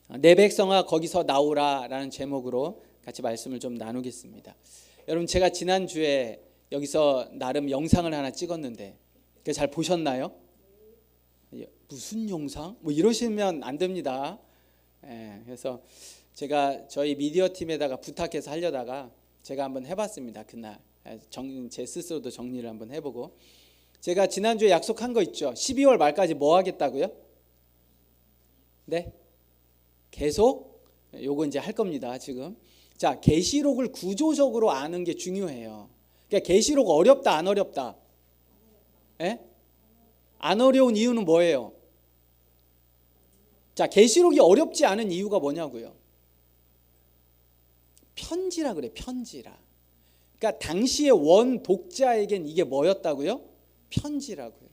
내 백성아 거기서 나오라라는 제목으로 같이 말씀을 좀 나누겠습니다. 여러분, 제가 지난주에 여기서 나름 영상을 하나 찍었는데 잘 보셨나요? 무슨 영상? 뭐 이러시면 안 됩니다. 그래서 제가 저희 미디어 팀에다가 부탁해서 하려다가 제가 한번 해봤습니다. 그날 제 스스로도 정리를 한번 해보고, 제가 지난주에 약속한 거 있죠. 12월 말까지 뭐 하겠다고요? 네? 계속 요거 이제 할 겁니다. 지금. 자, 계시록을 구조적으로 아는 게 중요해요. 그러니까 계시록 어렵다 안 어렵다? 예? 안 어려운 이유는 뭐예요? 자, 계시록이 어렵지 않은 이유가 뭐냐고요? 편지라 그래, 편지라. 그러니까 당시의 원 독자에겐 이게 뭐였다고요? 편지라고요.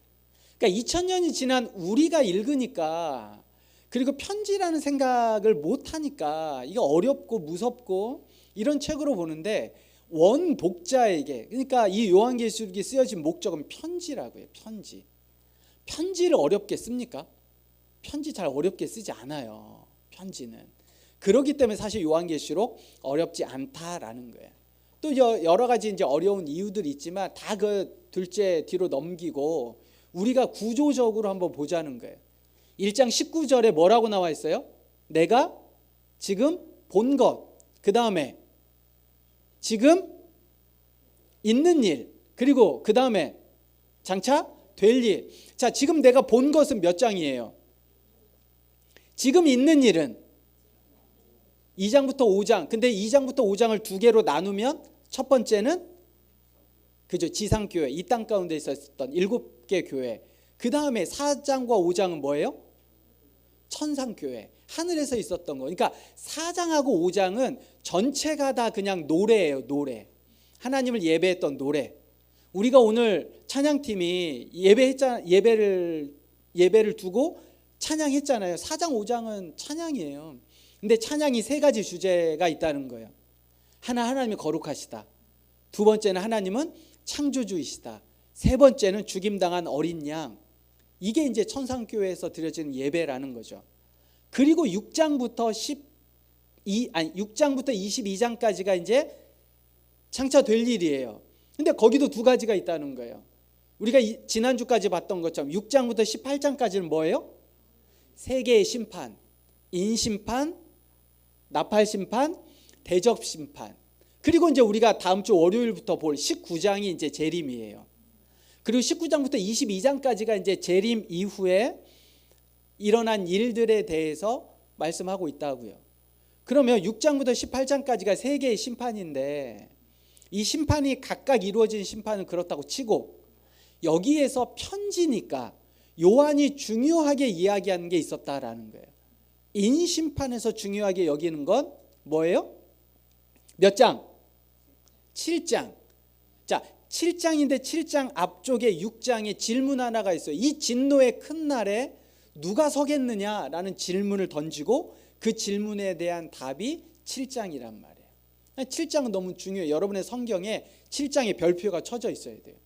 그러니까 2000년이 지난 우리가 읽으니까, 그리고 편지라는 생각을 못 하니까 이게 어렵고 무섭고 이런 책으로 보는데, 원 독자에게, 그러니까 이 요한계시록이 쓰여진 목적은 편지라고요. 편지. 편지를 어렵게 씁니까? 편지 잘 어렵게 쓰지 않아요. 편지는. 그렇기 때문에 사실 요한계시록 어렵지 않다라는 거예요. 또 여러 가지 이제 어려운 이유들이 있지만 다 그 둘째 뒤로 넘기고 우리가 구조적으로 한번 보자는 거예요. 1장 19절에 뭐라고 나와 있어요? 내가 지금 본 것, 그 다음에 지금 있는 일, 그리고 그 다음에 장차 될 일. 자, 지금 내가 본 것은 몇 장이에요? 지금 있는 일은 2장부터 5장. 근데 2장부터 5장을 두 개로 나누면 첫 번째는 그죠, 지상교회, 이 땅 가운데 있었던 7개 교회. 그 다음에 4장과 5장은 뭐예요? 천상교회, 하늘에서 있었던 거. 그러니까 4장하고 5장은 전체가 다 그냥 노래예요. 노래. 하나님을 예배했던 노래. 우리가 오늘 찬양팀이 예배를 두고 찬양했잖아요. 4장 5장은 찬양이에요. 근데 찬양이 세 가지 주제가 있다는 거예요. 하나, 하나님이 거룩하시다. 두 번째는 하나님은 창조주이시다. 세 번째는 죽임당한 어린 양. 이게 이제 천상교회에서 드려지는 예배라는 거죠. 그리고 6장부터 22장까지가 이제 장차 될 일이에요. 근데 거기도 두 가지가 있다는 거예요. 우리가 지난주까지 봤던 것처럼 6장부터 18장까지는 뭐예요? 세계의 심판, 인심판, 나팔심판, 대접심판. 그리고 이제 우리가 다음 주 월요일부터 볼 19장이 이제 재림이에요. 그리고 19장부터 22장까지가 이제 재림 이후에 일어난 일들에 대해서 말씀하고 있다고요. 그러면 6장부터 18장까지가 세계의 심판인데, 이 심판이 각각 이루어진 심판은 그렇다고 치고, 여기에서 편지니까 요한이 중요하게 이야기하는 게 있었다라는 거예요. 인심판에서 중요하게 여기는 건 뭐예요? 몇 장? 7장. 자, 7장인데 7장 앞쪽에 6장에 질문 하나가 있어요. 이 진노의 큰 날에 누가 서겠느냐라는 질문을 던지고 그 질문에 대한 답이 7장이란 말이에요. 7장은 너무 중요해요. 여러분의 성경에 7장에 별표가 쳐져 있어야 돼요.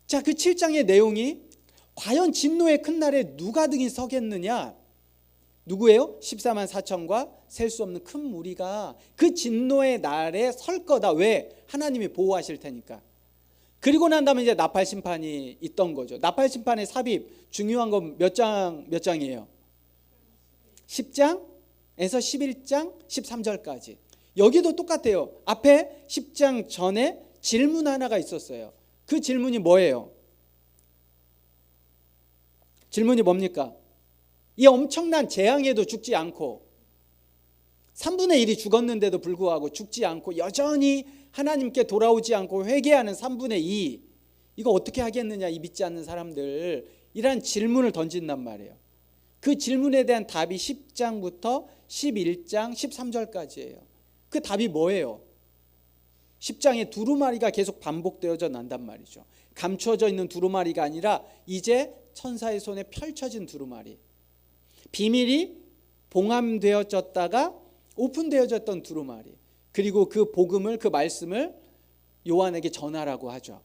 자, 그 7장의 내용이 과연 진노의 큰 날에 누가 등이 서겠느냐? 누구예요? 14만 4천과 셀 수 없는 큰 무리가 그 진노의 날에 설 거다. 왜? 하나님이 보호하실 테니까. 그리고 난 다음에 이제 나팔 심판이 있던 거죠. 나팔 심판의 삽입, 중요한 건 몇 장이에요? 10장에서 11장 13절까지. 여기도 똑같아요. 앞에 10장 전에 질문 하나가 있었어요. 그 질문이 뭐예요? 질문이 뭡니까? 이 엄청난 재앙에도 죽지 않고 3분의 1이 죽었는데도 불구하고 죽지 않고 여전히 하나님께 돌아오지 않고 회개하는 3분의 2, 이거 어떻게 하겠느냐, 이 믿지 않는 사람들, 이란 질문을 던진단 말이에요. 그 질문에 대한 답이 10장부터 11장 13절까지예요. 그 답이 뭐예요? 10장의 두루마리가 계속 반복되어져 난단 말이죠. 감춰져 있는 두루마리가 아니라 이제 천사의 손에 펼쳐진 두루마리, 비밀이 봉함되어졌다가 오픈되어졌던 두루마리, 그리고 그 복음을, 그 말씀을 요한에게 전하라고 하죠.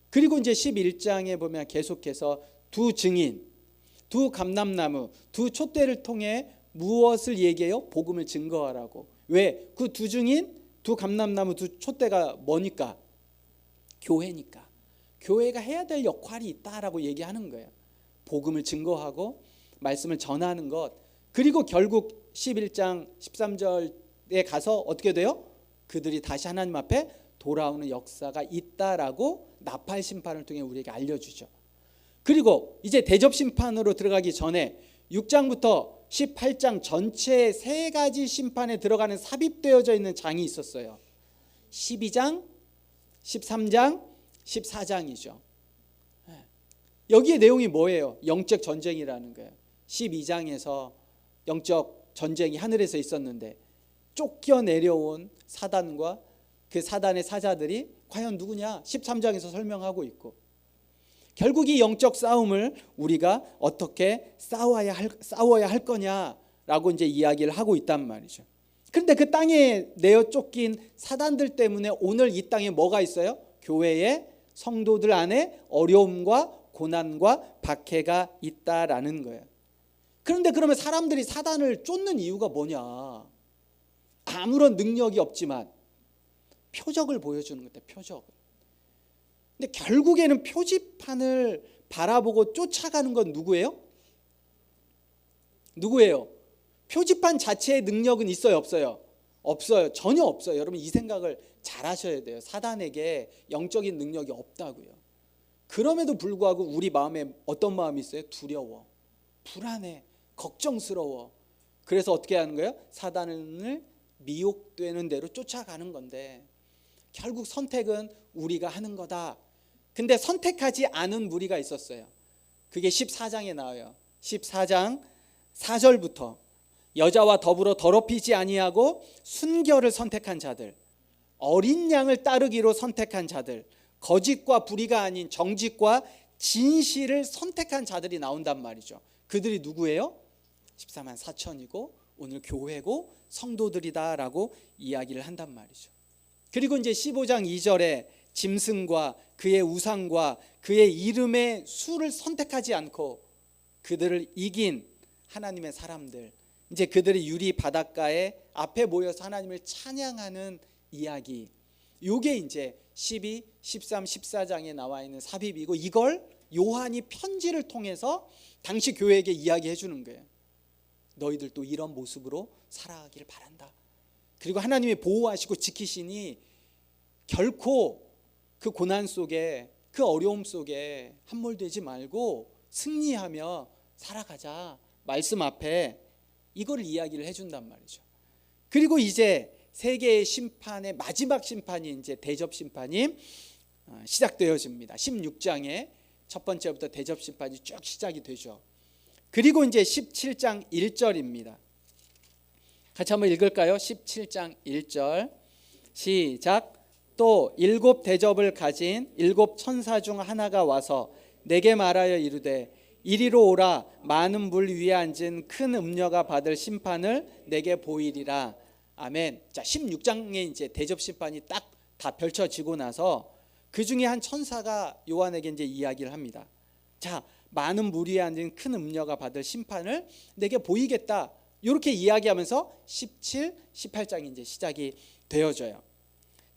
그리고 이제 11장에 보면 계속해서 두 증인, 두 감람나무, 두 촛대를 통해 무엇을 얘기해요? 복음을 증거하라고. 왜? 그 두 중인 두 감람나무, 두 촛대가 뭐니까? 교회니까. 교회가 해야 될 역할이 있다라고 얘기하는 거예요. 복음을 증거하고 말씀을 전하는 것. 그리고 결국 11장 13절에 가서 어떻게 돼요? 그들이 다시 하나님 앞에 돌아오는 역사가 있다라고 나팔 심판을 통해 우리에게 알려주죠. 그리고 이제 대접 심판으로 들어가기 전에 6장부터 18장 전체 세 가지 심판에 들어가는 삽입되어져 있는 장이 있었어요. 12장, 13장, 14장이죠. 여기에 내용이 뭐예요? 영적 전쟁이라는 거예요. 12장에서 영적 전쟁이 하늘에서 있었는데 쫓겨 내려온 사단과 그 사단의 사자들이 과연 누구냐? 13장에서 설명하고 있고, 결국 이 영적 싸움을 우리가 어떻게 싸워야 할 거냐라고 이제 이야기를 하고 있단 말이죠. 그런데 그 땅에 내어 쫓긴 사단들 때문에 오늘 이 땅에 뭐가 있어요? 교회의 성도들 안에 어려움과 고난과 박해가 있다라는 거예요. 그런데 그러면 사람들이 사단을 쫓는 이유가 뭐냐? 아무런 능력이 없지만 표적을 보여주는 것 같아요. 표적을. 근데 결국에는 표지판을 바라보고 쫓아가는 건 누구예요? 누구예요? 표지판 자체의 능력은 있어요, 없어요? 없어요. 전혀 없어요. 여러분 이 생각을 잘 하셔야 돼요. 사단에게 영적인 능력이 없다고요. 그럼에도 불구하고 우리 마음에 어떤 마음이 있어요? 두려워, 불안해, 걱정스러워. 그래서 어떻게 하는 거예요? 사단을 미혹되는 대로 쫓아가는 건데 결국 선택은 우리가 하는 거다. 근데 선택하지 않은 무리가 있었어요. 그게 14장에 나와요. 14장 4절부터 여자와 더불어 더럽히지 아니하고 순결을 선택한 자들, 어린 양을 따르기로 선택한 자들, 거짓과 불의가 아닌 정직과 진실을 선택한 자들이 나온단 말이죠. 그들이 누구예요? 14만 4천이고 오늘 교회고 성도들이다라고 이야기를 한단 말이죠. 그리고 이제 15장 2절에 짐승과 그의 우상과 그의 이름의 수를 선택하지 않고 그들을 이긴 하나님의 사람들, 이제 그들이 유리 바닷가에 앞에 모여서 하나님을 찬양하는 이야기, 이게 이제 12, 13, 14장에 나와 있는 삽입이고, 이걸 요한이 편지를 통해서 당시 교회에게 이야기해 주는 거예요. 너희들도 이런 모습으로 살아가기를 바란다. 그리고 하나님이 보호하시고 지키시니 결코 그 고난 속에, 그 어려움 속에 함몰되지 말고 승리하며 살아가자. 말씀 앞에 이걸 이야기를 해준단 말이죠. 그리고 이제 세계의 심판의 마지막 심판이 이제 대접 심판이 시작되어집니다. 16장에 첫 번째부터 대접 심판이 쭉 시작이 되죠. 그리고 이제 17장 1절입니다. 같이 한번 읽을까요? 17장 1절 시작. 또 일곱 대접을 가진 일곱 천사 중 하나가 와서 내게 말하여 이르되 이리로 오라. 많은 물 위에 앉은 큰 음녀가 받을 심판을 내게 보이리라. 아멘. 자, 16장에 이제 대접 심판이 딱 다 펼쳐지고 나서 그 중에 한 천사가 요한에게 이제 이야기를 합니다. 자, 많은 물 위에 앉은 큰 음녀가 받을 심판을 내게 보이겠다. 이렇게 이야기하면서 17, 18장이 이제 시작이 되어져요.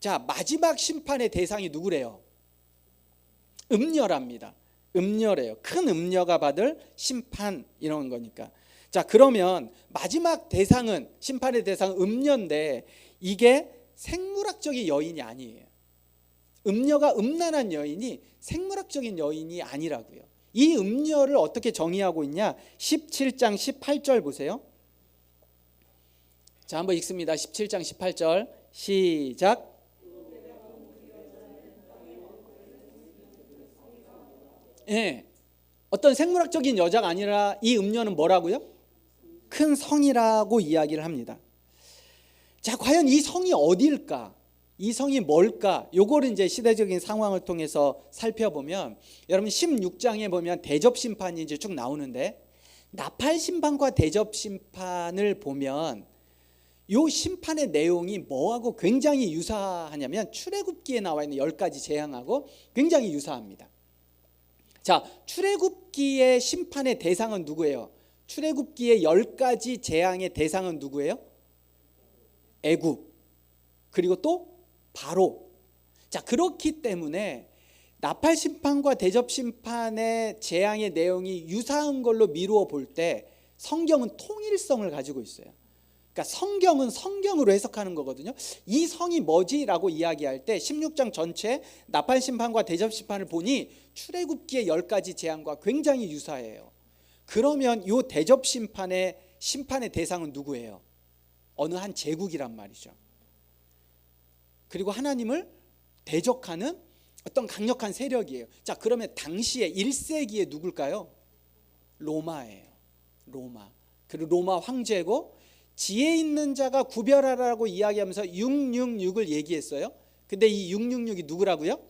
자, 마지막 심판의 대상이 누구래요? 음녀랍니다. 음녀래요. 큰 음녀가 받을 심판, 이런 거니까. 자, 그러면 마지막 대상은, 심판의 대상은 음녀인데 이게 생물학적인 여인이 아니에요. 음녀가 음란한 여인이 생물학적인 여인이 아니라고요. 이 음녀를 어떻게 정의하고 있냐? 17장 18절 보세요. 자, 한번 읽습니다. 17장 18절 시작. 예, 어떤 생물학적인 여자가 아니라 이 음녀는 뭐라고요? 큰 성이라고 이야기를 합니다. 자, 과연 이 성이 어디일까? 이 성이 뭘까? 요거를 이제 시대적인 상황을 통해서 살펴보면, 여러분 16장에 보면 대접 심판이 이제 쭉 나오는데, 나팔 심판과 대접 심판을 보면 요 심판의 내용이 뭐하고 굉장히 유사하냐면 출애굽기에 나와 있는 10가지 재앙하고 굉장히 유사합니다. 자, 출애굽기의 심판의 대상은 누구예요? 출애굽기의 10가지 재앙의 대상은 누구예요? 애굽, 그리고 또 바로. 자, 그렇기 때문에 나팔 심판과 대접 심판의 재앙의 내용이 유사한 걸로 미루어 볼 때 성경은 통일성을 가지고 있어요. 그러니까 성경은 성경으로 해석하는 거거든요. 이 성이 뭐지라고 이야기할 때 16장 전체 나팔 심판과 대접 심판을 보니 출애굽기의 10가지 재앙과 굉장히 유사해요. 그러면 이 대접 심판의 대상은 누구예요? 어느 한 제국이란 말이죠. 그리고 하나님을 대적하는 어떤 강력한 세력이에요. 자, 그러면 당시에 1세기에 누굴까요? 로마예요. 로마. 그리고 로마 황제고, 지혜 있는 자가 구별하라고 이야기하면서 666을 얘기했어요. 근데 이 666이 누구라고요?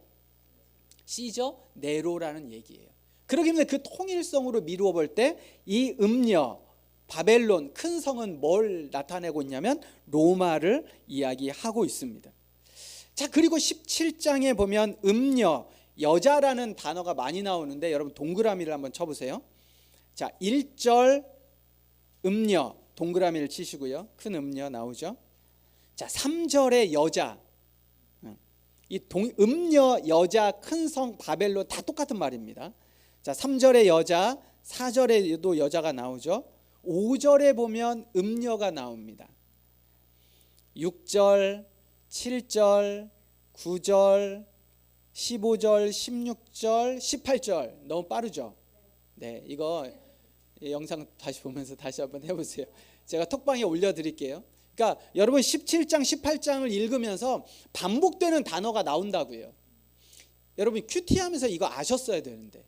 시저 네로라는 얘기예요. 그렇기 때문에 그 통일성으로 미루어 볼 때 이 음녀 바벨론 큰 성은 뭘 나타내고 있냐면 로마를 이야기하고 있습니다. 자, 그리고 17장에 보면 음녀, 여자라는 단어가 많이 나오는데 여러분 동그라미를 한번 쳐보세요. 자, 1절 음녀 동그라미를 치시고요. 큰 음녀 나오죠. 자, 3절의 여자, 이 음녀, 여자, 큰 성 바벨론 다 똑같은 말입니다. 자, 3절의 여자, 4절에도 여자가 나오죠. 5절에 보면 음녀가 나옵니다. 6절, 7절, 9절, 15절, 16절, 18절 너무 빠르죠? 네, 이거 영상 다시 보면서 다시 한번 해보세요. 제가 톡방에 올려드릴게요. 그러니까 여러분 17장, 18장을 읽으면서 반복되는 단어가 나온다고요. 여러분 큐티하면서 이거 아셨어야 되는데,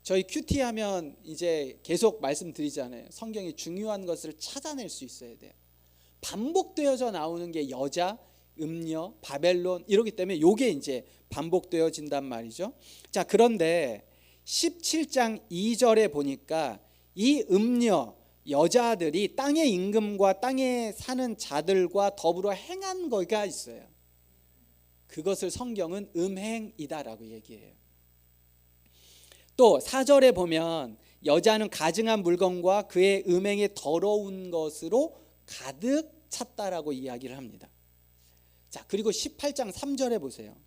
저희 큐티하면 이제 계속 말씀드리잖아요. 성경이 중요한 것을 찾아낼 수 있어야 돼요. 반복되어져 나오는 게 여자, 음녀, 바벨론 이러기 때문에 이게 이제 반복되어진단 말이죠. 자, 그런데 17장 2절에 보니까 이 음녀, 여자들이 땅의 임금과 땅에 사는 자들과 더불어 행한 거가 있어요. 그것을 성경은 음행이다라고 얘기해요. 또 4절에 보면 여자는 가증한 물건과 그의 음행에 더러운 것으로 가득 찼다라고 이야기를 합니다. 자, 그리고 18장 3절에 보세요.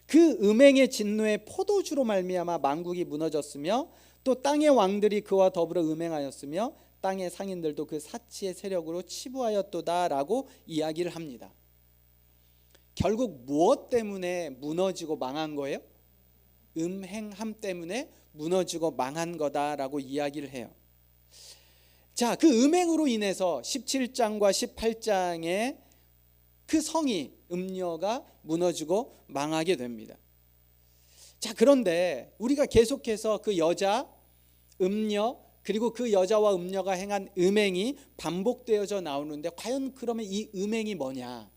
그 음행의 진노에 포도주로 말미암아 만국이 무너졌으며 또 땅의 왕들이 그와 더불어 음행하였으며 땅의 상인들도 그 사치의 세력으로 치부하였도다라고 이야기를 합니다. 결국 무엇 때문에 무너지고 망한 거예요? 음행함 때문에 무너지고 망한 거다라고 이야기를 해요. 자, 그 음행으로 인해서 17장과 18장에 그 성이 음녀가 무너지고 망하게 됩니다. 자, 그런데 우리가 계속해서 그 여자, 음녀, 그리고 그 여자와 음녀가 행한 음행이 반복되어져 나오는데 과연 그러면 이 음행이 뭐냐?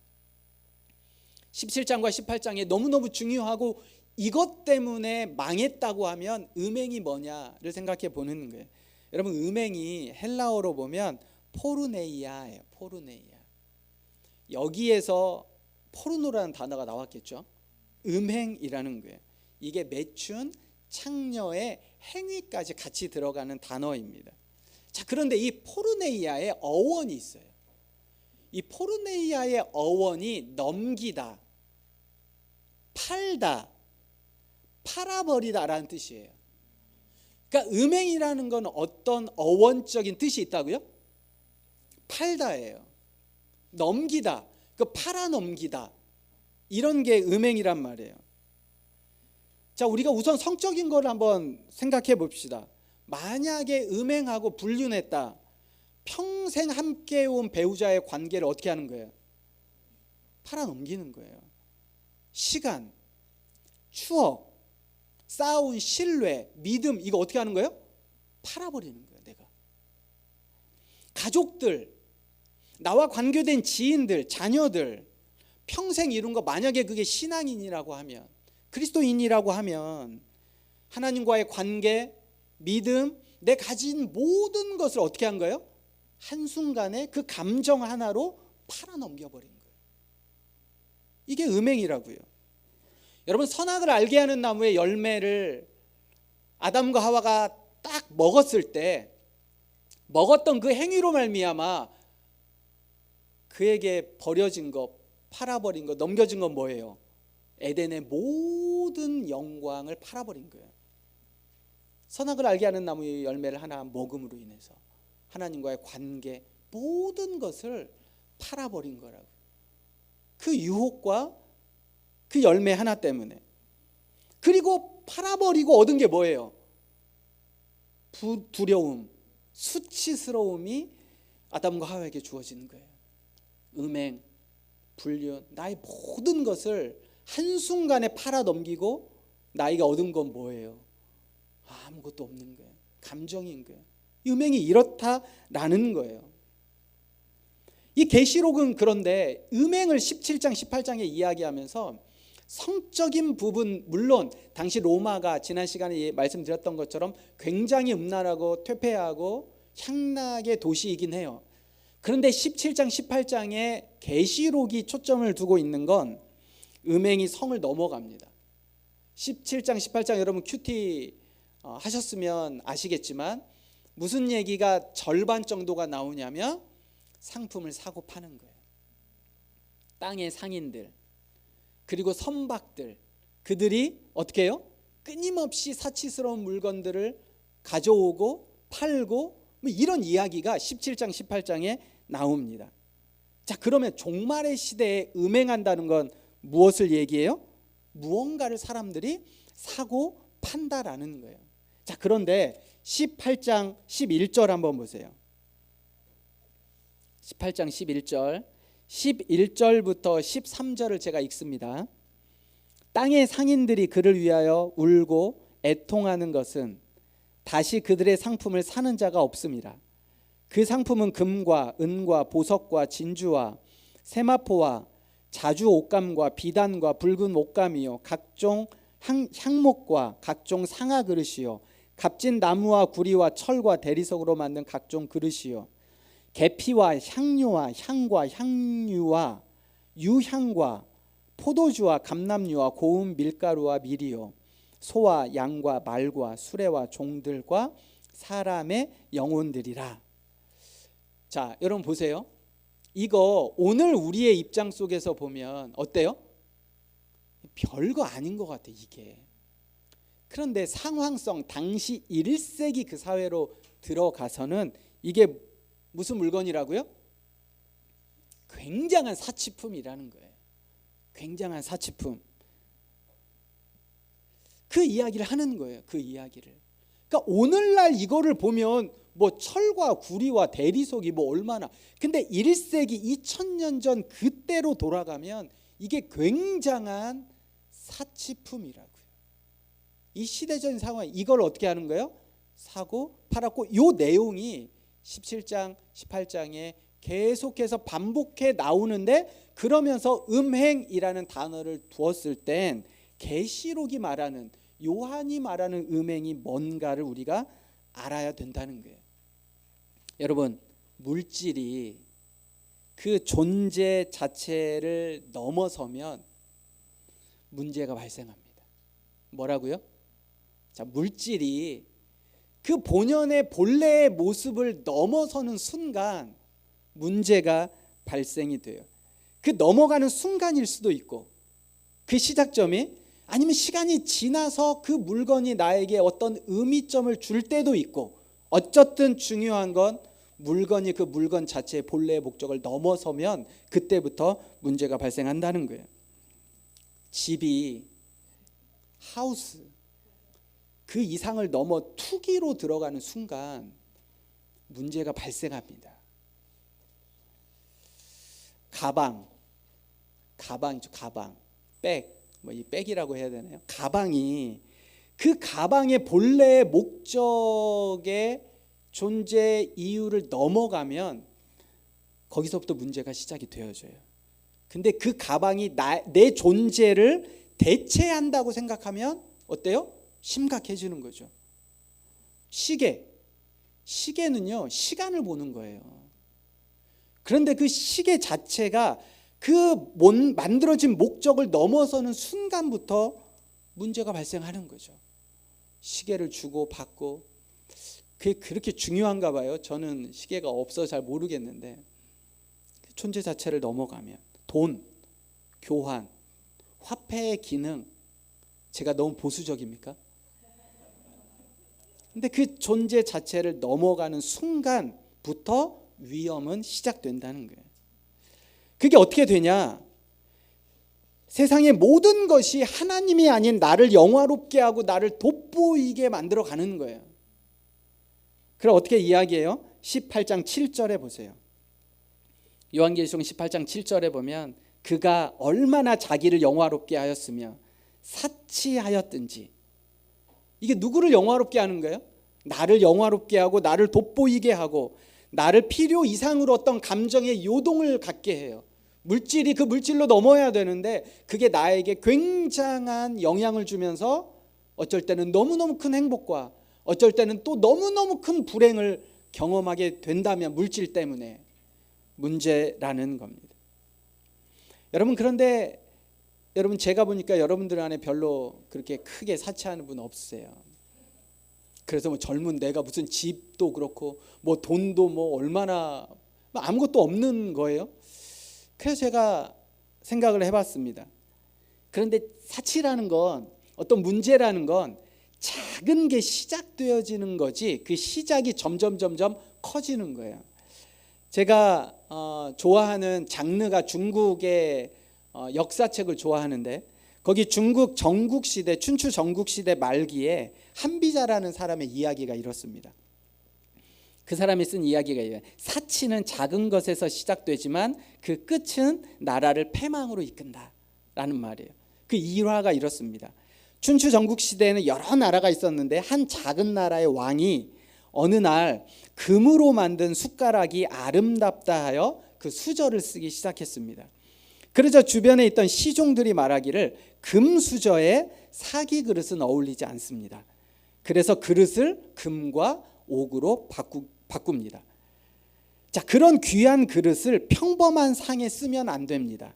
17장과 18장에 너무너무 중요하고 이것 때문에 망했다고 하면 음행이 뭐냐를 생각해 보는 거예요. 여러분, 음행이 헬라어로 보면 포르네이아예요. 포르네이아. 여기에서 포르노라는 단어가 나왔겠죠. 음행이라는 거예요. 이게 매춘, 창녀의 행위까지 같이 들어가는 단어입니다. 자, 그런데 이 포르네이아의 어원이 있어요. 이 포르네이아의 어원이 넘기다, 팔다, 팔아버리다라는 뜻이에요. 그러니까 음행이라는 건 어떤 어원적인 뜻이 있다고요? 팔다예요. 넘기다, 그 팔아넘기다, 이런 게 음행이란 말이에요. 자, 우리가 우선 성적인 걸 한번 생각해 봅시다. 만약에 음행하고 불륜했다, 평생 함께 온 배우자의 관계를 어떻게 하는 거예요? 팔아넘기는 거예요. 시간, 추억, 쌓아온 신뢰, 믿음, 이거 어떻게 하는 거예요? 팔아버리는 거예요. 내가 가족들, 나와 관계된 지인들, 자녀들, 평생 이룬 거, 만약에 그게 신앙인이라고 하면, 그리스도인이라고 하면 하나님과의 관계, 믿음, 내 가진 모든 것을 어떻게 한 거예요? 한순간에 그 감정 하나로 팔아넘겨버린 거예요. 이게 음행이라고요. 여러분, 선악을 알게 하는 나무의 열매를 아담과 하와가 딱 먹었을 때 먹었던 그 행위로 말미암아 그에게 버려진 것, 팔아버린 것, 넘겨진 건 뭐예요? 에덴의 모든 영광을 팔아버린 거예요. 선악을 알게 하는 나무의 열매를 하나 먹음으로 인해서 하나님과의 관계, 모든 것을 팔아버린 거라고. 그 유혹과 그 열매 하나 때문에. 그리고 팔아버리고 얻은 게 뭐예요? 두려움, 수치스러움이 아담과 하와에게 주어지는 거예요. 음행, 불륜, 나의 모든 것을 한순간에 팔아 넘기고 나이가 얻은 건 뭐예요? 아무것도 없는 거예요. 감정인 거예요. 음행이 이렇다라는 거예요. 이 계시록은 그런데 음행을 17장 18장에 이야기하면서 성적인 부분, 물론 당시 로마가 지난 시간에 말씀드렸던 것처럼 굉장히 음란하고 퇴폐하고 향락의 도시이긴 해요. 그런데 17장 18장에 계시록이 초점을 두고 있는 건 음행이 성을 넘어갑니다. 17장 18장 여러분 큐티 하셨으면 아시겠지만 무슨 얘기가 절반 정도가 나오냐면 상품을 사고 파는 거예요. 땅의 상인들 그리고 선박들, 그들이 어떻게 해요? 끊임없이 사치스러운 물건들을 가져오고 팔고 뭐 이런 이야기가 17장 18장에 나옵니다. 자, 그러면 종말의 시대에 음행한다는 건 무엇을 얘기해요? 무언가를 사람들이 사고 판다라는 거예요. 자, 그런데 18장 11절 한번 보세요. 18장 11절 11절부터 13절을 제가 읽습니다. 땅의 상인들이 그를 위하여 울고 애통하는 것은 다시 그들의 상품을 사는 자가 없습니다. 그 상품은 금과 은과 보석과 진주와 세마포와 자주 옷감과 비단과 붉은 옷감이요 각종 향목과 각종 상아 그릇이요 값진 나무와 구리와 철과 대리석으로 만든 각종 그릇이요 계피와 향료와 향과 향유와 유향과 포도주와 감람류와 고운 밀가루와 밀이요 소와 양과 말과 수레와 종들과 사람의 영혼들이라. 자, 여러분 보세요. 이거 오늘 우리의 입장 속에서 보면 어때요? 별거 아닌 것 같아 이게. 그런데 상황성 당시 1세기 그 사회로 들어가서는 이게 무슨 물건이라고요? 굉장한 사치품이라는 거예요. 굉장한 사치품. 그 이야기를 하는 거예요. 그 이야기를. 그러니까 오늘날 이거를 보면 뭐 철과 구리와 대리석이 뭐 얼마나, 근데 1세기 2000년 전 그때로 돌아가면 이게 굉장한 사치품이라고요. 이 시대적인 상황, 이걸 어떻게 하는 거예요? 사고 팔았고, 이 내용이 17장 18장에 계속해서 반복해 나오는데, 그러면서 음행이라는 단어를 두었을 땐 계시록이 말하는, 요한이 말하는 음행이 뭔가를 우리가 알아야 된다는 거예요. 여러분, 물질이 그 존재 자체를 넘어서면 문제가 발생합니다. 뭐라고요? 자, 물질이 그 본연의 본래의 모습을 넘어서는 순간 문제가 발생이 돼요. 그 넘어가는 순간일 수도 있고, 그 시작점이, 아니면 시간이 지나서 그 물건이 나에게 어떤 의미점을 줄 때도 있고, 어쨌든 중요한 건 물건이 그 물건 자체의 본래의 목적을 넘어서면 그때부터 문제가 발생한다는 거예요. 집이, 하우스, 그 이상을 넘어 투기로 들어가는 순간 문제가 발생합니다. 가방이죠. 가방, 백, 뭐 이 백이라고 해야 되나요? 가방이 그 가방의 본래의 목적의 존재 이유를 넘어가면 거기서부터 문제가 시작이 되어져요. 근데 그 가방이 내 존재를 대체한다고 생각하면 어때요? 심각해지는 거죠. 시계는요, 시간을 보는 거예요. 그런데 그 시계 자체가 그 만들어진 목적을 넘어서는 순간부터 문제가 발생하는 거죠. 시계를 주고 받고 그게 그렇게 중요한가 봐요. 저는 시계가 없어서 잘 모르겠는데 존재 자체를 넘어가면 돈, 교환, 화폐의 기능, 제가 너무 보수적입니까? 근데 그 존재 자체를 넘어가는 순간부터 위험은 시작된다는 거예요. 그게 어떻게 되냐? 세상의 모든 것이 하나님이 아닌 나를 영화롭게 하고 나를 돋보이게 만들어 가는 거예요. 그럼 어떻게 이야기해요? 18장 7절에 보세요. 요한계시록 18장 7절에 보면 그가 얼마나 자기를 영화롭게 하였으며 사치하였든지, 이게 누구를 영화롭게 하는 거예요? 나를 영화롭게 하고 나를 돋보이게 하고 나를 필요 이상으로 어떤 감정의 요동을 갖게 해요. 물질이 그 물질로 넘어야 되는데 그게 나에게 굉장한 영향을 주면서 어쩔 때는 너무너무 큰 행복과 어쩔 때는 또 너무너무 큰 불행을 경험하게 된다면 물질 때문에 문제라는 겁니다. 여러분, 그런데 여러분, 제가 보니까 여러분들 안에 별로 그렇게 크게 사치하는 분 없으세요. 그래서 뭐 젊은 내가 무슨 집도 그렇고 뭐 돈도 뭐 얼마나 아무것도 없는 거예요. 그래서 제가 생각을 해봤습니다. 그런데 사치라는 건, 어떤 문제라는 건 작은 게 시작되어지는 거지 그 시작이 점점 커지는 거예요. 제가 좋아하는 장르가 중국의 역사책을 좋아하는데 거기 중국 전국시대, 춘추 전국시대 말기에 한비자라는 사람의 이야기가 이렇습니다. 그 사람이 쓴 이야기가 이래요. 사치는 작은 것에서 시작되지만 그 끝은 나라를 패망으로 이끈다라는 말이에요. 그 일화가 이렇습니다. 춘추 전국시대에는 여러 나라가 있었는데 한 작은 나라의 왕이 어느 날 금으로 만든 숟가락이 아름답다 하여 그 수저를 쓰기 시작했습니다. 그러자 주변에 있던 시종들이 말하기를 금 수저에 사기 그릇은 어울리지 않습니다. 그래서 그릇을 금과 옥으로 바꿉니다. 자, 그런 귀한 그릇을 평범한 상에 쓰면 안 됩니다.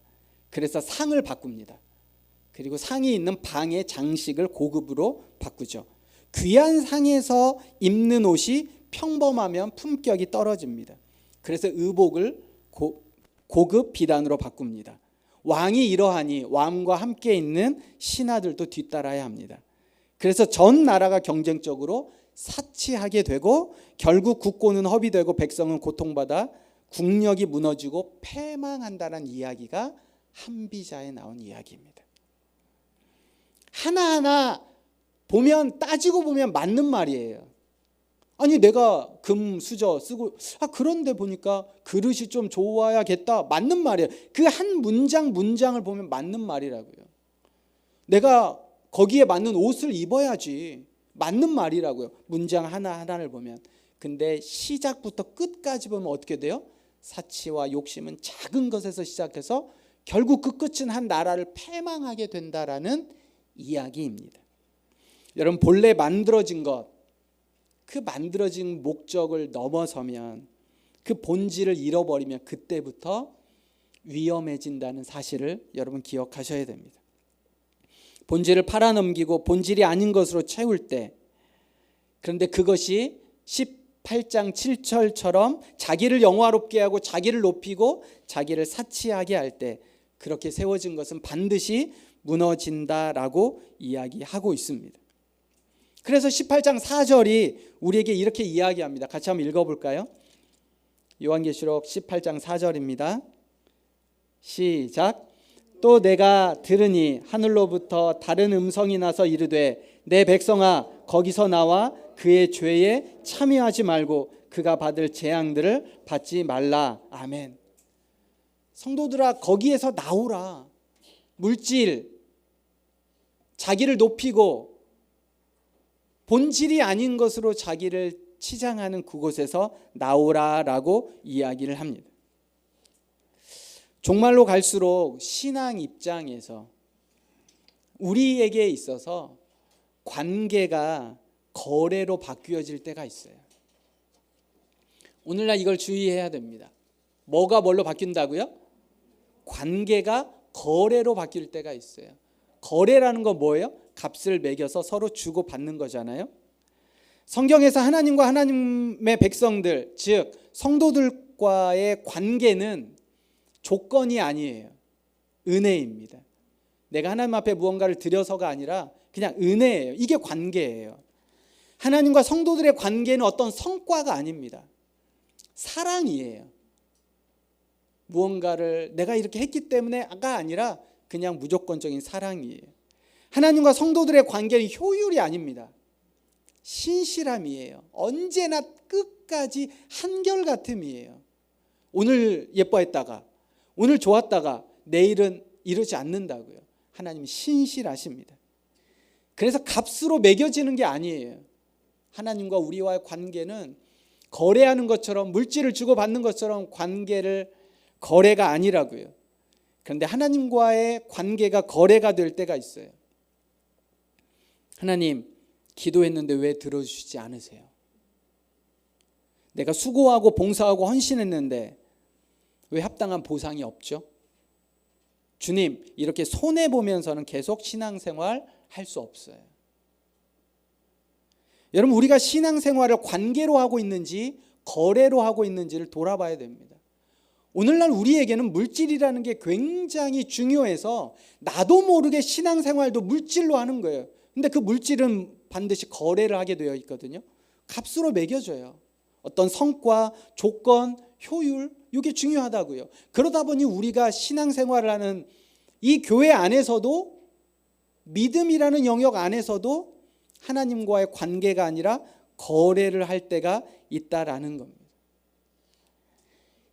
그래서 상을 바꿉니다. 그리고 상이 있는 방의 장식을 고급으로 바꾸죠. 귀한 상에서 입는 옷이 평범하면 품격이 떨어집니다. 그래서 의복을 고급 비단으로 바꿉니다. 왕이 이러하니 왕과 함께 있는 신하들도 뒤따라야 합니다. 그래서 전 나라가 경쟁적으로 사치하게 되고 결국 국고는 허비되고 백성은 고통받아 국력이 무너지고 패망한다는 이야기가 한비자에 나온 이야기입니다. 하나하나 보면, 따지고 보면 맞는 말이에요. 아니, 내가 금 수저 쓰고 그런데 보니까 그릇이 좀 좋아야겠다, 맞는 말이에요. 그 한 문장을 보면 맞는 말이라고요. 내가 거기에 맞는 옷을 입어야지, 맞는 말이라고요. 문장 하나하나를 보면. 근데 시작부터 끝까지 보면 어떻게 돼요? 사치와 욕심은 작은 것에서 시작해서 결국 그 끝은 한 나라를 패망하게 된다라는 이야기입니다. 여러분, 본래 만들어진 것, 그 만들어진 목적을 넘어서면, 그 본질을 잃어버리면 그때부터 위험해진다는 사실을 여러분 기억하셔야 됩니다. 본질을 팔아넘기고 본질이 아닌 것으로 채울 때, 그런데 그것이 18장 7절처럼 자기를 영화롭게 하고 자기를 높이고 자기를 사치하게 할 때, 그렇게 세워진 것은 반드시 무너진다라고 이야기하고 있습니다. 그래서 18장 4절이 우리에게 이렇게 이야기합니다. 같이 한번 읽어볼까요? 요한계시록 18장 4절입니다. 시작. 또 내가 들으니 하늘로부터 다른 음성이 나서 이르되 내 백성아, 거기서 나와 그의 죄에 참여하지 말고 그가 받을 재앙들을 받지 말라. 아멘. 성도들아, 거기에서 나오라. 물질, 자기를 높이고 본질이 아닌 것으로 자기를 치장하는 그곳에서 나오라라고 이야기를 합니다. 종말로 갈수록 신앙 입장에서 우리에게 있어서 관계가 거래로 바뀌어질 때가 있어요. 오늘날 이걸 주의해야 됩니다. 뭐가 뭘로 바뀐다고요? 관계가 거래로 바뀔 때가 있어요. 거래라는 건 뭐예요? 값을 매겨서 서로 주고 받는 거잖아요. 성경에서 하나님과 하나님의 백성들, 즉 성도들과의 관계는 조건이 아니에요. 은혜입니다. 내가 하나님 앞에 무언가를 드려서가 아니라 그냥 은혜예요. 이게 관계예요. 하나님과 성도들의 관계는 어떤 성과가 아닙니다. 사랑이에요. 무언가를 내가 이렇게 했기 때문에가 아니라 그냥 무조건적인 사랑이에요. 하나님과 성도들의 관계는 효율이 아닙니다. 신실함이에요. 언제나 끝까지 한결같음이에요. 오늘 예뻐했다가 오늘 좋았다가 내일은 이러지 않는다고요. 하나님은 신실하십니다. 그래서 값으로 매겨지는 게 아니에요. 하나님과 우리와의 관계는 거래하는 것처럼 물질을 주고받는 것처럼 거래가 아니라고요. 그런데 하나님과의 관계가 거래가 될 때가 있어요. 하나님, 기도했는데 왜 들어주시지 않으세요? 내가 수고하고 봉사하고 헌신했는데 왜 합당한 보상이 없죠? 주님, 이렇게 손해보면서는 계속 신앙생활 할 수 없어요. 여러분, 우리가 신앙생활을 관계로 하고 있는지 거래로 하고 있는지를 돌아봐야 됩니다. 오늘날 우리에게는 물질이라는 게 굉장히 중요해서 나도 모르게 신앙생활도 물질로 하는 거예요. 근데 그 물질은 반드시 거래를 하게 되어 있거든요. 값으로 매겨져요. 어떤 성과, 조건, 효율, 이게 중요하다고요. 그러다 보니 우리가 신앙생활을 하는 이 교회 안에서도 믿음이라는 영역 안에서도 하나님과의 관계가 아니라 거래를 할 때가 있다라는 겁니다.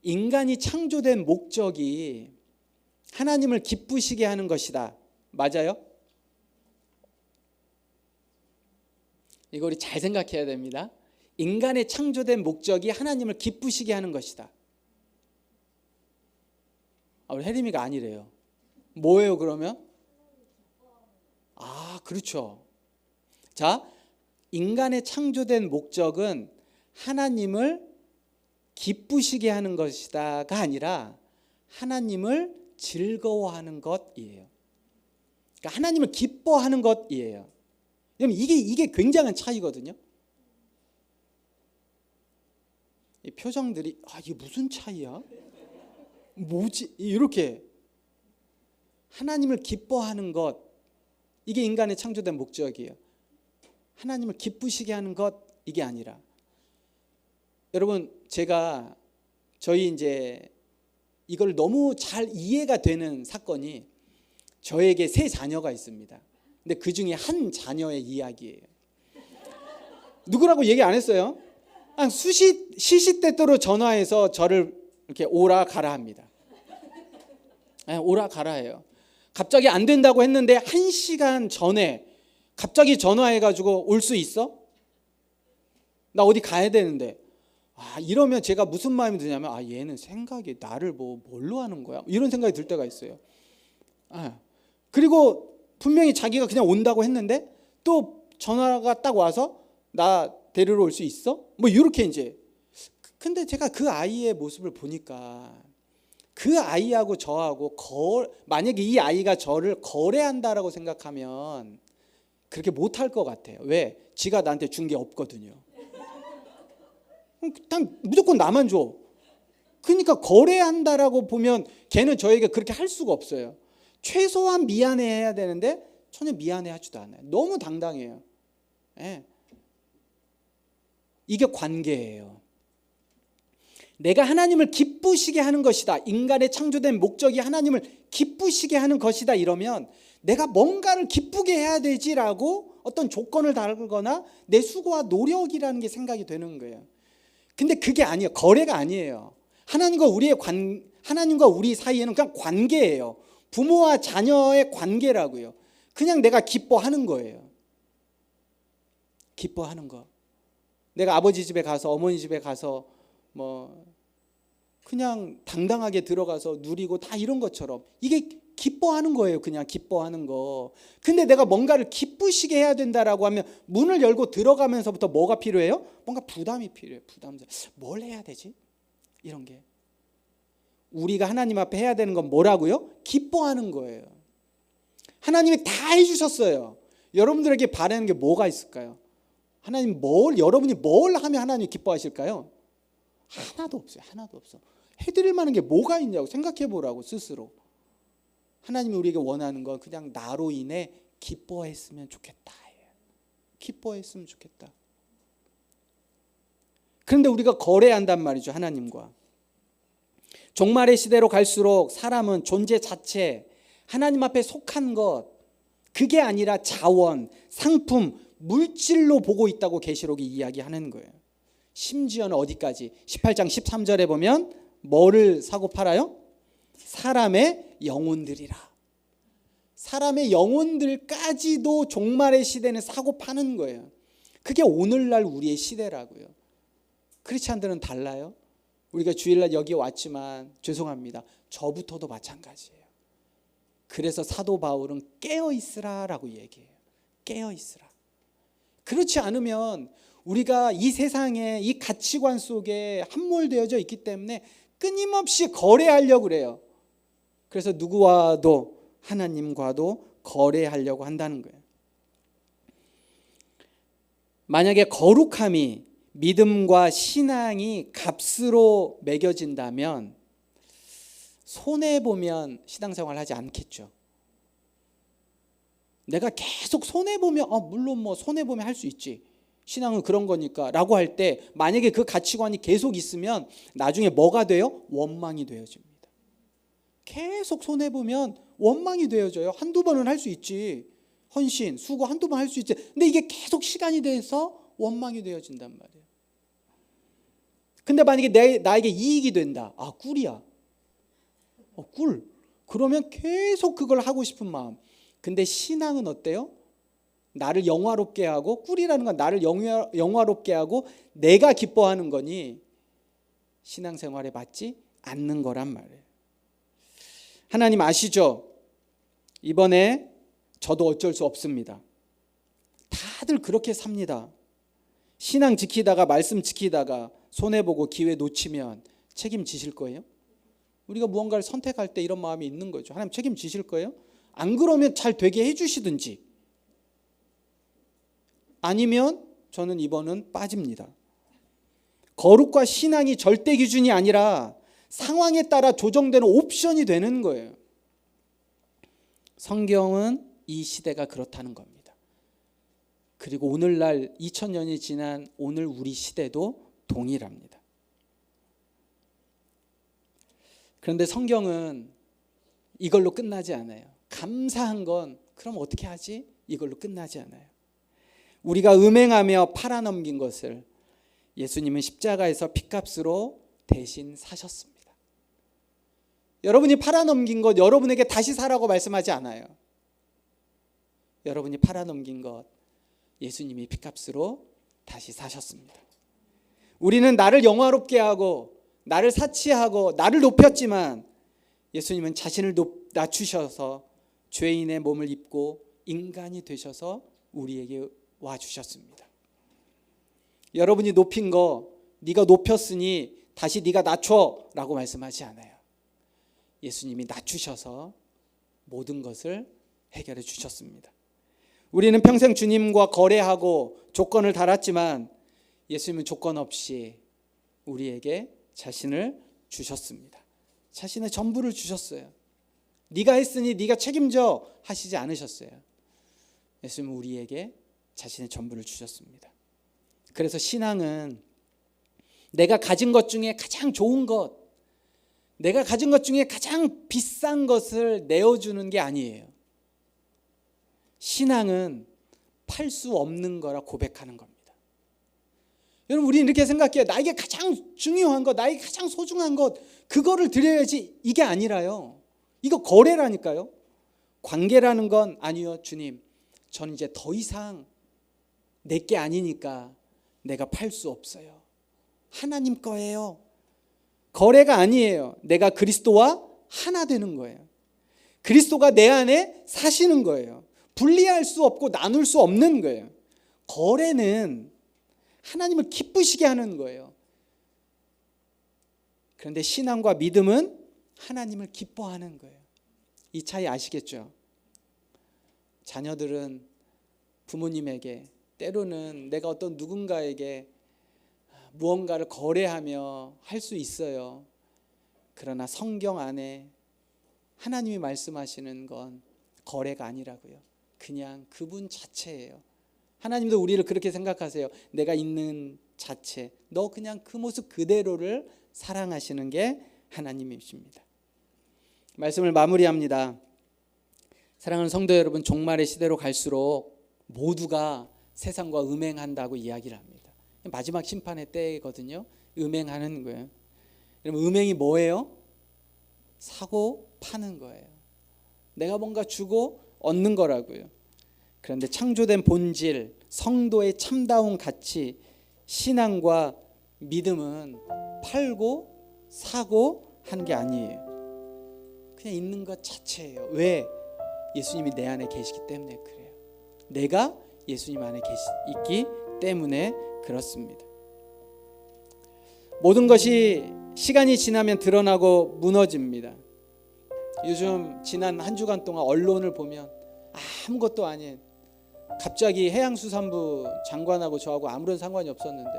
인간이 창조된 목적이 하나님을 기쁘시게 하는 것이다. 맞아요? 이거 우리 잘 생각해야 됩니다. 인간의 창조된 목적이 하나님을 기쁘시게 하는 것이다. 우리 혜림이가 아니래요. 뭐예요 그러면? 그렇죠. 자, 인간의 창조된 목적은 하나님을 기쁘시게 하는 것이다가 아니라 하나님을 즐거워하는 것이에요. 그러니까 하나님을 기뻐하는 것이에요. 여러분, 이게 굉장한 차이거든요. 이 표정들이 이게 무슨 차이야? 뭐지? 이렇게 하나님을 기뻐하는 것, 이게 인간의 창조된 목적이에요. 하나님을 기쁘시게 하는 것, 이게 아니라. 여러분, 저희 이제 이걸 너무 잘 이해가 되는 사건이, 저에게 3 자녀가 있습니다. 근데 그 중에 한 자녀의 이야기예요. 누구라고 얘기 안 했어요. 시시때때로 전화해서 저를 이렇게 오라 가라 합니다. 오라 가라 해요. 갑자기 안 된다고 했는데 1시간 전에 갑자기 전화해가지고 올 수 있어? 나 어디 가야 되는데. 이러면 제가 무슨 마음이 드냐면 얘는 생각이 나를 뭘로 하는 거야? 이런 생각이 들 때가 있어요. 그리고 분명히 자기가 그냥 온다고 했는데 또 전화가 딱 와서 나 데리러 올 수 있어? 이렇게 이제. 근데 제가 그 아이의 모습을 보니까 그 아이하고 저하고 만약에 이 아이가 저를 거래한다라고 생각하면 그렇게 못할 것 같아요. 왜? 지가 나한테 준 게 없거든요. 무조건 나만 줘. 그러니까 거래한다라고 보면 걔는 저에게 그렇게 할 수가 없어요. 최소한 미안해해야 되는데 전혀 미안해하지도 않아요. 너무 당당해요. 이게 관계예요. 내가 하나님을 기쁘시게 하는 것이다. 인간의 창조된 목적이 하나님을 기쁘시게 하는 것이다. 이러면 내가 뭔가를 기쁘게 해야 되지라고 어떤 조건을 달거나 내 수고와 노력이라는 게 생각이 되는 거예요. 근데 그게 아니에요. 거래가 아니에요. 하나님과 우리 사이에는 그냥 관계예요. 부모와 자녀의 관계라고요. 그냥 내가 기뻐하는 거예요. 기뻐하는 거. 내가 아버지 집에 가서 어머니 집에 가서 그냥 당당하게 들어가서 누리고 다 이런 것처럼 이게 기뻐하는 거예요. 그냥 기뻐하는 거. 근데 내가 뭔가를 기쁘시게 해야 된다라고 하면 문을 열고 들어가면서부터 뭐가 필요해요? 뭔가 부담이 필요해요. 뭘 해야 되지? 이런 게. 우리가 하나님 앞에 해야 되는 건 뭐라고요? 기뻐하는 거예요. 하나님이 다 해주셨어요. 여러분들에게 바라는 게 뭐가 있을까요? 여러분이 뭘 하면 하나님이 기뻐하실까요? 하나도 없어요. 하나도 없어. 해드릴 만한 게 뭐가 있냐고 생각해 보라고 스스로. 하나님이 우리에게 원하는 건 그냥 나로 인해 기뻐했으면 좋겠다. 기뻐했으면 좋겠다. 그런데 우리가 거래한단 말이죠, 하나님과. 종말의 시대로 갈수록 사람은 존재 자체, 하나님 앞에 속한 것, 그게 아니라 자원, 상품, 물질로 보고 있다고 계시록이 이야기하는 거예요. 심지어는 어디까지? 18장 13절에 보면 뭐를 사고 팔아요? 사람의 영혼들이라. 사람의 영혼들까지도 종말의 시대는 사고 파는 거예요. 그게 오늘날 우리의 시대라고요. 크리스찬들은 달라요. 우리가 주일날 여기 왔지만 죄송합니다. 저부터도 마찬가지예요. 그래서 사도 바울은 깨어있으라라고 얘기해요. 깨어있으라. 그렇지 않으면 우리가 이 세상에 이 가치관 속에 함몰되어져 있기 때문에 끊임없이 거래하려고 그래요. 그래서 누구와도 하나님과도 거래하려고 한다는 거예요. 만약에 거룩함이 믿음과 신앙이 값으로 매겨진다면 손해보면 신앙생활 하지 않겠죠. 내가 계속 손해보면 물론 뭐 손해보면 할 수 있지. 신앙은 그런 거니까 라고 할 때 만약에 그 가치관이 계속 있으면 나중에 뭐가 돼요? 원망이 되어집니다. 계속 손해보면 원망이 되어져요. 한두 번은 할 수 있지. 헌신, 수고 한두 번 할 수 있지. 근데 이게 계속 시간이 돼서 원망이 되어진단 말이에요. 근데 만약에 나에게 이익이 된다. 꿀이야. 꿀. 그러면 계속 그걸 하고 싶은 마음. 근데 신앙은 어때요? 나를 영화롭게 하고, 꿀이라는 건 나를 영화롭게 하고 내가 기뻐하는 거니 신앙생활에 맞지 않는 거란 말이에요. 하나님 아시죠? 이번에 저도 어쩔 수 없습니다. 다들 그렇게 삽니다. 신앙 지키다가 말씀 지키다가 손해보고 기회 놓치면 책임지실 거예요? 우리가 무언가를 선택할 때 이런 마음이 있는 거죠. 하나님 책임지실 거예요? 안 그러면 잘 되게 해주시든지, 아니면 저는 이번은 빠집니다. 거룩과 신앙이 절대 기준이 아니라 상황에 따라 조정되는 옵션이 되는 거예요. 성경은 이 시대가 그렇다는 겁니다. 그리고 오늘날 2000년이 지난 오늘 우리 시대도 동일합니다. 그런데 성경은 이걸로 끝나지 않아요. 감사한 건 그럼 어떻게 하지? 이걸로 끝나지 않아요. 우리가 음행하며 팔아넘긴 것을 예수님은 십자가에서 핏값으로 대신 사셨습니다. 여러분이 팔아넘긴 것 여러분에게 다시 사라고 말씀하지 않아요. 여러분이 팔아넘긴 것 예수님이 핏값으로 다시 사셨습니다. 우리는 나를 영화롭게 하고 나를 사치하고 나를 높였지만 예수님은 자신을 낮추셔서 죄인의 몸을 입고 인간이 되셔서 우리에게 와주셨습니다. 여러분이 높인 거 네가 높였으니 다시 네가 낮춰 라고 말씀하지 않아요. 예수님이 낮추셔서 모든 것을 해결해 주셨습니다. 우리는 평생 주님과 거래하고 조건을 달았지만 예수님은 조건 없이 우리에게 자신을 주셨습니다. 자신의 전부를 주셨어요. 네가 했으니 네가 책임져 하시지 않으셨어요. 예수님은 우리에게 자신의 전부를 주셨습니다. 그래서 신앙은 내가 가진 것 중에 가장 좋은 것, 내가 가진 것 중에 가장 비싼 것을 내어주는 게 아니에요. 신앙은 팔 수 없는 거라 고백하는 겁니다. 여러분, 우리는 이렇게 생각해요. 나에게 가장 중요한 것, 나에게 가장 소중한 것, 그거를 드려야지. 이게 아니라요. 이거 거래라니까요. 관계라는 건 아니요. 주님, 저는 이제 더 이상 내게 아니니까 내가 팔 수 없어요. 하나님 거예요. 거래가 아니에요. 내가 그리스도와 하나 되는 거예요. 그리스도가 내 안에 사시는 거예요. 분리할 수 없고 나눌 수 없는 거예요. 거래는 하나님을 기쁘시게 하는 거예요. 그런데 신앙과 믿음은 하나님을 기뻐하는 거예요. 이 차이 아시겠죠? 자녀들은 부모님에게, 때로는 내가 어떤 누군가에게 무언가를 거래하며 할 수 있어요. 그러나 성경 안에 하나님이 말씀하시는 건 거래가 아니라고요. 그냥 그분 자체예요. 하나님도 우리를 그렇게 생각하세요. 내가 있는 자체, 너 그냥 그 모습 그대로를 사랑하시는 게 하나님이십니다. 말씀을 마무리합니다. 사랑하는 성도 여러분, 종말의 시대로 갈수록 모두가 세상과 음행한다고 이야기를 합니다. 마지막 심판의 때거든요. 음행하는 거예요. 여러분, 음행이 뭐예요? 사고 파는 거예요. 내가 뭔가 주고 얻는 거라고요. 그런데 창조된 본질, 성도의 참다운 가치, 신앙과 믿음은 팔고 사고 하는 게 아니에요. 그냥 있는 것 자체예요. 왜? 예수님이 내 안에 계시기 때문에 그래요. 내가 예수님 안에 있기 때문에 그렇습니다. 모든 것이 시간이 지나면 드러나고 무너집니다. 요즘 지난 한 주간 동안 언론을 보면 아무것도 아닌, 갑자기 해양수산부 장관하고 저하고 아무런 상관이 없었는데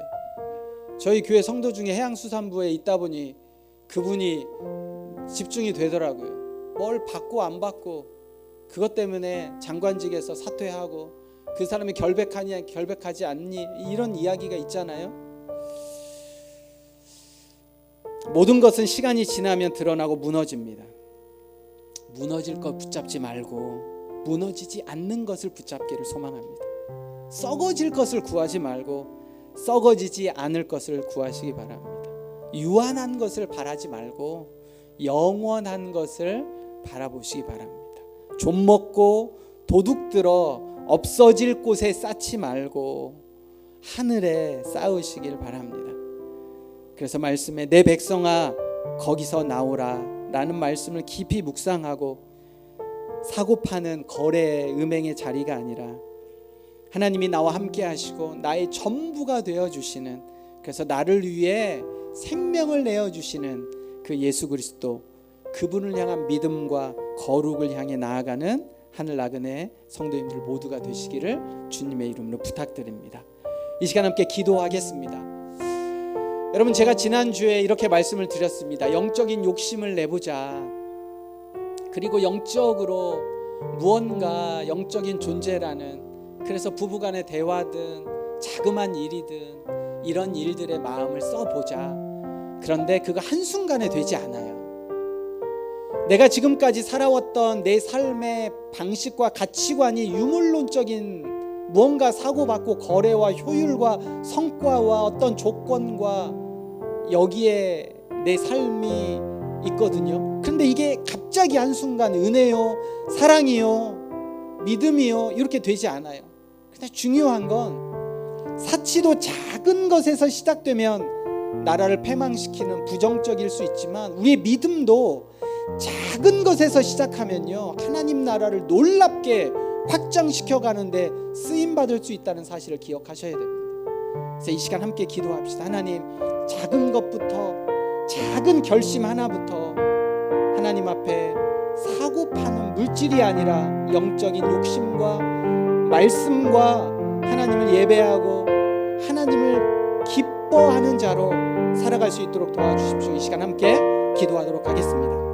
저희 교회 성도 중에 해양수산부에 있다 보니 그분이 집중이 되더라고요. 뭘 받고 안 받고 그것 때문에 장관직에서 사퇴하고 그 사람이 결백하냐 결백하지 않니, 이런 이야기가 있잖아요. 모든 것은 시간이 지나면 드러나고 무너집니다. 무너질 것 붙잡지 말고 무너지지 않는 것을 붙잡기를 소망합니다. 썩어질 것을 구하지 말고 썩어지지 않을 것을 구하시기 바랍니다. 유한한 것을 바라지 말고 영원한 것을 바라보시기 바랍니다. 좀 먹고 도둑 들어 없어질 곳에 쌓지 말고 하늘에 쌓으시길 바랍니다. 그래서 말씀에 내 백성아 거기서 나오라 라는 말씀을 깊이 묵상하고 사고 파는 거래의 음행의 자리가 아니라 하나님이 나와 함께 하시고 나의 전부가 되어주시는, 그래서 나를 위해 생명을 내어주시는 그 예수 그리스도, 그분을 향한 믿음과 거룩을 향해 나아가는 하늘 나그네 성도님들 모두가 되시기를 주님의 이름으로 부탁드립니다. 이 시간 함께 기도하겠습니다. 여러분, 제가 지난주에 이렇게 말씀을 드렸습니다. 영적인 욕심을 내보자. 그리고 영적으로 무언가 영적인 존재라는, 그래서 부부간의 대화든 자그마한 일이든 이런 일들의 마음을 써보자. 그런데 그거 한순간에 되지 않아요. 내가 지금까지 살아왔던 내 삶의 방식과 가치관이 유물론적인 무언가 사고받고 거래와 효율과 성과와 어떤 조건과 여기에 내 삶이 있거든요. 그런데 이게 갑자기 한순간 은혜요, 사랑이요, 믿음이요 이렇게 되지 않아요. 근데 중요한 건 사치도 작은 것에서 시작되면 나라를 패망시키는 부정적일 수 있지만 우리의 믿음도 작은 것에서 시작하면요 하나님 나라를 놀랍게 확장시켜 가는데 쓰임받을 수 있다는 사실을 기억하셔야 됩니다. 그래서 이 시간 함께 기도합시다. 하나님, 작은 것부터, 작은 결심 하나부터 하나님 앞에 사고 파는 물질이 아니라 영적인 욕심과 말씀과 하나님을 예배하고 하나님을 기뻐하는 자로 살아갈 수 있도록 도와주십시오. 이 시간 함께 기도하도록 하겠습니다.